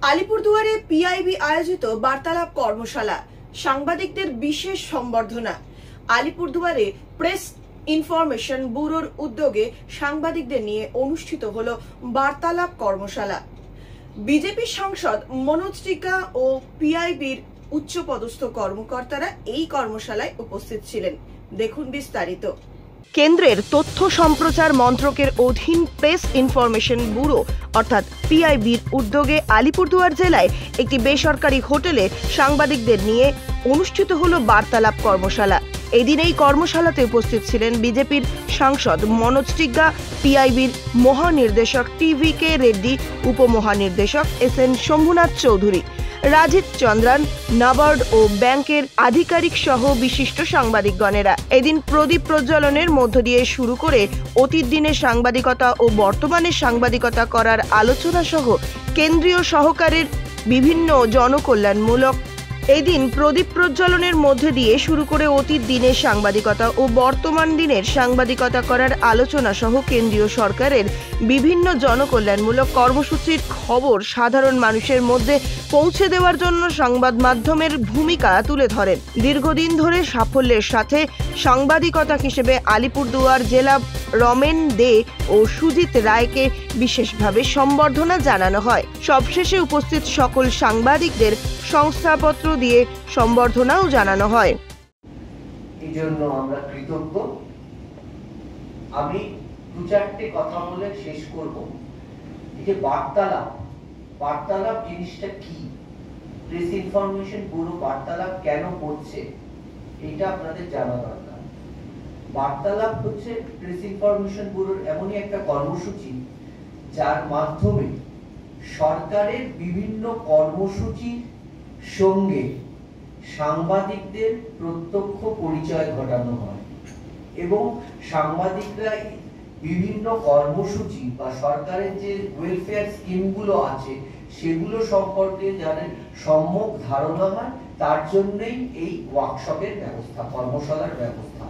আলিপুরদুয়ারে PIB আয়োজিত বার্তালাপ কর্মশালা, সাংবাদিকদের বিশেষ সম্বর্ধনা। আলিপুরদুয়ারে প্রেস ইনফরমেশন ব্যুরোর উদ্যোগে সাংবাদিকদের নিয়ে অনুষ্ঠিত হলো বার্তালাপ কর্মশালা। বিজেপি সাংসদ মনোজ টিকা ও পিআইবির উচ্চপদস্থ কর্মকর্তারা এই কর্মশালায় উপস্থিত ছিলেন। দেখুন বিস্তারিত। কেন্দ্রের তথ্য সম্প্রচার মন্ত্রকের অধীন প্রেস ইনফরমেশন ব্যুরো অর্থাৎ পিআইবির উদ্যোগে আলিপুরদুয়ার জেলায় একটি বেসরকারি হোটেলে সাংবাদিকদের নিয়ে অনুষ্ঠিত হলো বার্তালাপ কর্মশালা। এদিন এই কর্মশালাতে উপস্থিত ছিলেন বিজেপির সাংসদ মনোজ টিগ্গা, পিআইবির মহানির্দেশক টিভি.কে রেড্ডি, উপমহানির্দেশক এস.এন. শম্ভুনাথ চৌধুরী, রাজিত চন্দ্রান, নাবার্ড ও ব্যাংকের আধিকারিক সহ বিশিষ্ট সাংবাদিকগণেরা। এদিন প্রদীপ প্রজ্বলনের মধ্য দিয়ে শুরু করে অতীত দিনের সাংবাদিকতা ও বর্তমানে সাংবাদিকতা করার আলোচনা সহ কেন্দ্রীয় সহকারের বিভিন্ন জনকল্যাণমূলক এদিন প্রদীপ প্রজ্বলনের মধ্যে দিয়ে শুরু করে অতীত দিনের সাংবাদিকতা ও বর্তমান দিনের সাংবাদিকতা করার আলোচনা সহ কেন্দ্রীয় সরকারের বিভিন্ন জনকল্যাণমূলক কর্মসূচির খবর সাধারণ মানুষের মধ্যে পৌঁছে দেওয়ার জন্য সংবাদ মাধ্যমের ভূমিকা তুলে ধরেন। দীর্ঘদিন ধরে সাফল্যের সাথে সাংবাদিকতা হিসেবে আলিপুরদুয়ার জেলা রমেন দে ও সুজিত রায়কে বিশেষভাবে সম্বর্ধনা জানানো হয়। সবশেষে উপস্থিত সকল সাংবাদিকদের সংস্থাপত্র দিয়ে সম্বর্ধনাও জানানো হয়। এই জন্য আমরা কৃতজ্ঞ। আমি দু চারটে কথা বলে শেষ করব। এই যে বার্তালাপ জিনিসটা কি, প্রেস ইনফরমেশন ব্যুরো বার্তালাপ কেন করছে, এটা আপনাদের জানা দরকার। বার্তালাপ হচ্ছে প্রেস ইনফরমেশন ব্যুরোর এমনই একটা কর্মসূচি যার মাধ্যমে সরকারের বিভিন্ন কর্মসূচির সঙ্গে সাংবাদিকদের প্রত্যক্ষ পরিচয় ঘটানো হয় এবং সাংবাদিকরা বিভিন্ন কর্মসূচি বা সরকারের যে ওয়েলফেয়ার স্কিমগুলো আছে সেগুলো সম্পর্কে যাদের সম্যক ধারণা হয়, তার জন্যই এই ওয়ার্কশপের ব্যবস্থা, কর্মশালার ব্যবস্থা।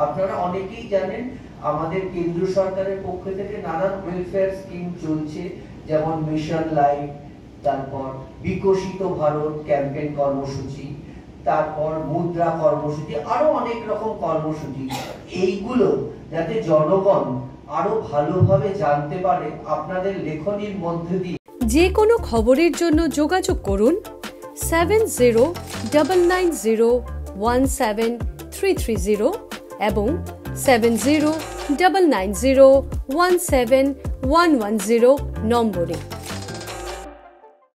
আপনারা অনেকেই জানেন আমাদের কেন্দ্র সরকারের পক্ষ থেকে নানান ওয়েলফেয়ার স্কিম চলছে, যেমন মিশন লাইফ, তারপর বিকশিত ভারত ক্যাম্পেইন কর্মসূচি, তারপর মুদ্রা কর্মসূচি, আরো অনেক রকম কর্মসূচি। এইগুলো যাতে জনগণ আরো ভালোভাবে জানতে পারে, আপনাদের লেখনীর মধ্যে দিয়ে যে কোনো খবরের জন্য যোগাযোগ করুন 7099017330 এবং 7099017110 নম্বরে।